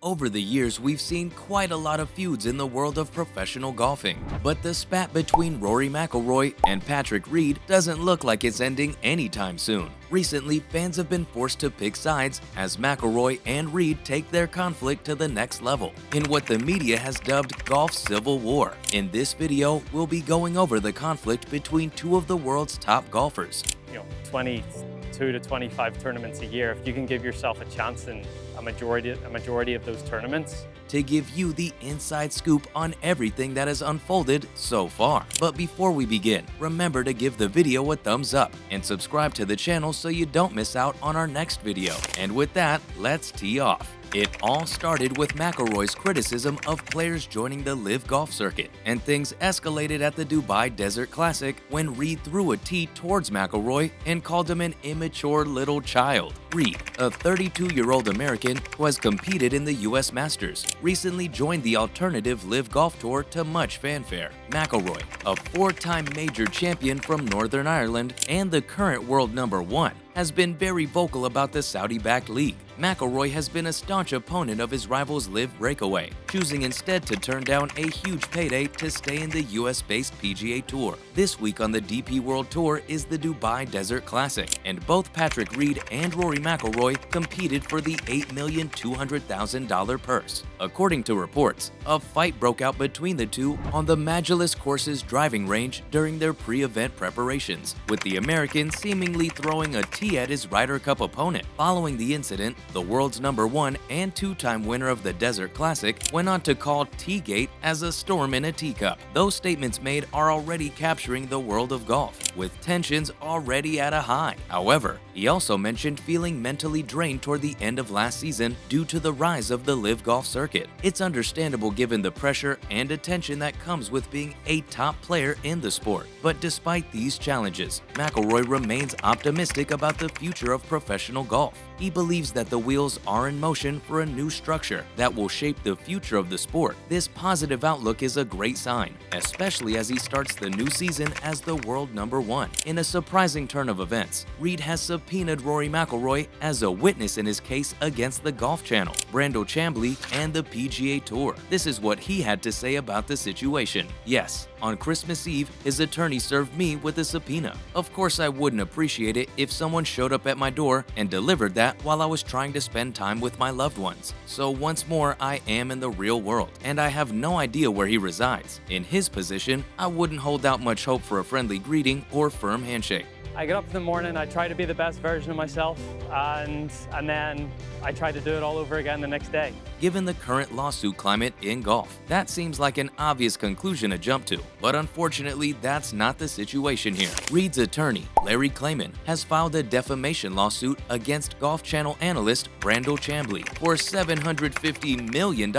Over the years, we've seen quite a lot of feuds in the world of professional golfing, but the spat between Rory McIlroy and Patrick Reed doesn't look like it's ending anytime soon. Recently, fans have been forced to pick sides as McIlroy and Reed take their conflict to the next level in what the media has dubbed golf civil war. In this video, we'll be going over the conflict between two of the world's top golfers. 22 to 25 tournaments a year. If you can give yourself a chance in a majority of those tournaments. To give you the inside scoop on everything that has unfolded so far. But before we begin, remember to give the video a thumbs up and subscribe to the channel so you don't miss out on our next video. And with that, let's tee off. It all started with McIlroy's criticism of players joining the LIV golf circuit, and things escalated at the Dubai Desert Classic when Reed threw a tee towards McIlroy and called him an immature little child. Reed, a 32-year-old American who has competed in the US Masters, recently joined the alternative LIV Golf Tour to much fanfare. McIlroy, a four-time major champion from Northern Ireland and the current world #1, has been very vocal about the Saudi-backed league. McIlroy has been a staunch opponent of his rival's LIV breakaway, choosing instead to turn down a huge payday to stay in the US-based PGA Tour. This week on the DP World Tour is the Dubai Desert Classic, and both Patrick Reed and Rory McIlroy competed for the $8,200,000 purse. According to reports, a fight broke out between the two on the Mcllory course's driving range during their pre-event preparations, with the American seemingly throwing a tee at his Ryder Cup opponent. Following the incident, the world's #1 and two-time winner of the Desert Classic went on to call Teagate as a storm in a teacup. Those statements made are already capturing the world of golf, with tensions already at a high. However, he also mentioned feeling mentally drained toward the end of last season due to the rise of the LIV golf circuit. It's understandable given the pressure and attention that comes with being a top player in the sport. But despite these challenges, McIlroy remains optimistic about the future of professional golf. He believes that the wheels are in motion for a new structure that will shape the future of the sport. This positive outlook is a great sign, especially as he starts the new season as the world #1. In a surprising turn of events, Reed has subpoenaed Rory McIlroy as a witness in his case against the Golf Channel, Mcllory and the PGA Tour. This is what he had to say about the situation. Yes, on Christmas Eve, his attorney served me with a subpoena. Of course, I wouldn't appreciate it if someone showed up at my door and delivered that while I was trying to spend time with my loved ones. So once more, I am in the real world, and I have no idea where he resides. In his position, I wouldn't hold out much hope for a friendly greeting or firm handshake. I get up in the morning, I try to be the best version of myself, and then I try to do it all over again the next day. Given the current lawsuit climate in golf, that seems like an obvious conclusion to jump to, but unfortunately, that's not the situation here. Reed's attorney, Larry Klayman, has filed a defamation lawsuit against Golf Channel analyst Brandel Chamblee for $750 million.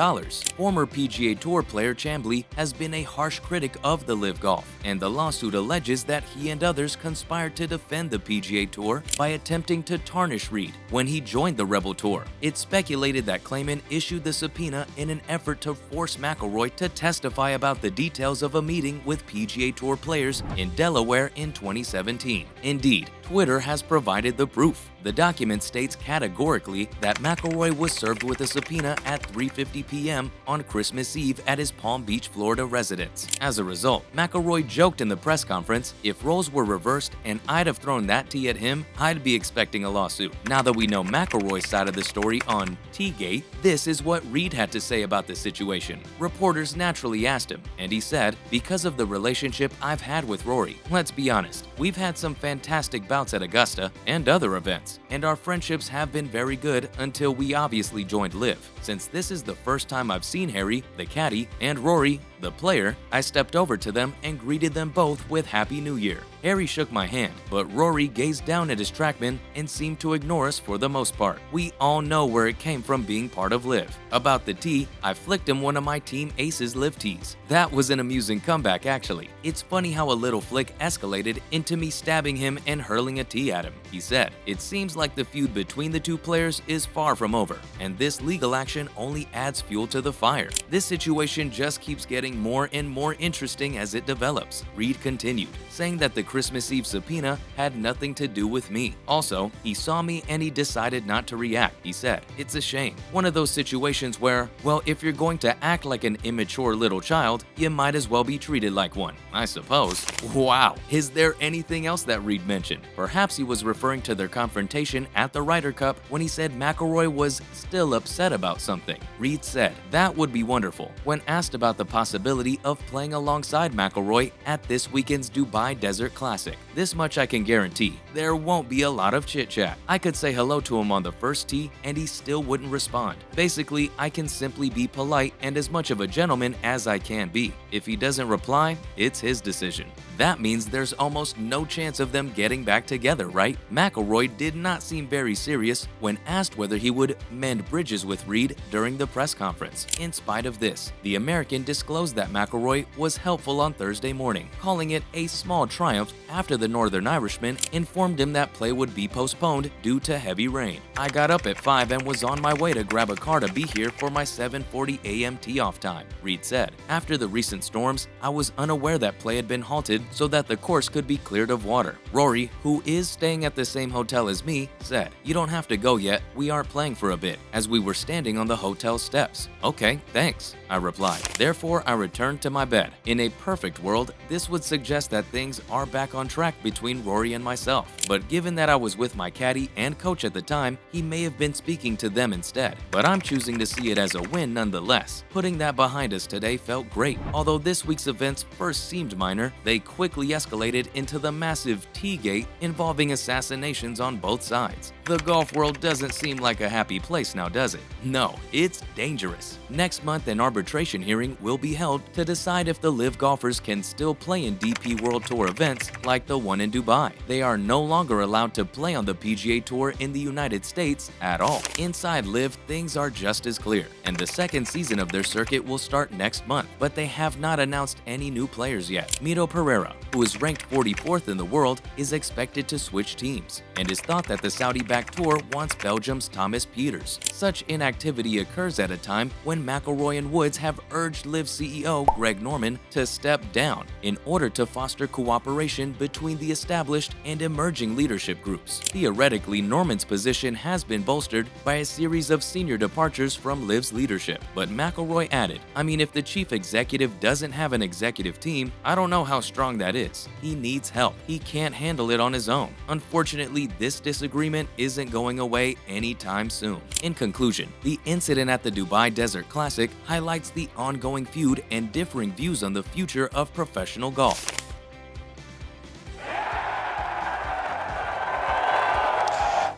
Former PGA Tour player Chamblee has been a harsh critic of the LIV Golf, and the lawsuit alleges that he and others conspired to defend the PGA Tour by attempting to tarnish Reed when he joined the Rebel Tour. It's speculated that Klayman issued the subpoena in an effort to force McIlroy to testify about the details of a meeting with PGA Tour players in Delaware in 2017. Indeed, Twitter has provided the proof. The document states categorically that McIlroy was served with a subpoena at 3:50 p.m. on Christmas Eve at his Palm Beach, Florida residence. As a result, McIlroy joked in the press conference, "If roles were reversed and I'd have thrown that tee at him, I'd be expecting a lawsuit." Now that we know McIlroy's side of the story on Teagate, this is what Reed had to say about the situation. Reporters naturally asked him, and he said, "Because of the relationship I've had with Rory, let's be honest, we've had some fantastic bouts at Augusta and other events, and our friendships have been very good until we obviously joined LIV. Since this is the first time I've seen Harry, the caddy, and Rory, the player, I stepped over to them and greeted them both with Happy New Year. Harry shook my hand, but Rory gazed down at his TrackMan and seemed to ignore us for the most part. We all know where it came from being part of LIV. About the tee, I flicked him one of my Team Ace's LIV tees. That was an amusing comeback actually. It's funny how a little flick escalated into me stabbing him and hurling a tee at him," he said. It seems like the feud between the two players is far from over, and this legal action only adds fuel to the fire. This situation just keeps getting more and more interesting as it develops, Reed continued, saying that the Christmas Eve subpoena had nothing to do with me. Also, he saw me and he decided not to react, he said. It's a shame. One of those situations where, well, if you're going to act like an immature little child, you might as well be treated like one, I suppose. Wow. Is there anything else that Reed mentioned? Perhaps he was referring to their confrontation at the Ryder Cup when he said McIlroy was still upset about something. Reed said, "That would be wonderful," when asked about the possibility of playing alongside McIlroy at this weekend's Dubai Desert Classic. "This much I can guarantee, there won't be a lot of chit-chat. I could say hello to him on the first tee and he still wouldn't respond. Basically, I can simply be polite and as much of a gentleman as I can be. If he doesn't reply, it's his decision." That means there's almost no chance of them getting back together, right? McIlroy did not seem very serious when asked whether he would mend bridges with Reed during the press conference. In spite of this, the American disclosed that McIlroy was helpful on Thursday morning, calling it a small triumph after the Northern Irishman informed him that play would be postponed due to heavy rain. "I got up at 5 and was on my way to grab a car to be here for my 7:40 a.m. tee-off time," Reed said. "After the recent storms, I was unaware that play had been halted so that the course could be cleared of water." Rory, who is staying at the same hotel as me, said, "You don't have to go yet, we aren't playing for a bit," as we were standing on the hotel steps. "Okay, thanks," I replied. Therefore, I returned to my bed. In a perfect world, this would suggest that things are back on track between Rory and myself. But given that I was with my caddy and coach at the time, he may have been speaking to them instead. But I'm choosing to see it as a win nonetheless. Putting that behind us today felt great. Although this week's events first seemed minor, they quickly escalated into the massive Tea-gate involving assassinations on both sides. The golf world doesn't seem like a happy place now, does it? No, it's dangerous. Next month, an arbitration hearing will be held to decide if the LIV golfers can still play in DP World Tour events like the one in Dubai. They are no longer allowed to play on the PGA Tour in the United States at all. Inside LIV, things are just as clear, and the second season of their circuit will start next month, but they have not announced any new players yet. Mito Pereira, who is ranked 44th in the world, is expected to switch teams, and it's thought that the Saudi-backed tour wants Belgium's Thomas Pieters. Such inactivity occurs at a time when McIlroy and Woods have urged LIV CEO Greg Norman to step down in order to foster cooperation between the established and emerging leadership groups. Theoretically, Norman's position has been bolstered by a series of senior departures from LIV's leadership, but McIlroy added, "I mean, if the chief executive doesn't have an executive team, I don't know how strong that is. He needs help. He can't handle it on his own." Unfortunately, this disagreement isn't going away anytime soon. In conclusion, the incident at the Dubai Desert Classic highlights the ongoing feud and differing views on the future of professional golf.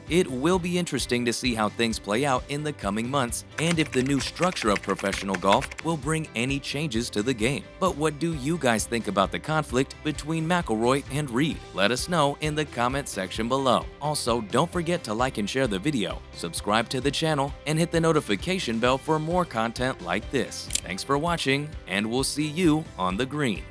It will be interesting to see how things play out in the coming months and if the new structure of professional golf will bring any changes to the game. But what do you guys think about the conflict between McIlroy and Reed? Let us know in the comment section below. Also, don't forget to like and share the video, subscribe to the channel, and hit the notification bell for more content like this. Thanks for watching, and we'll see you on the green.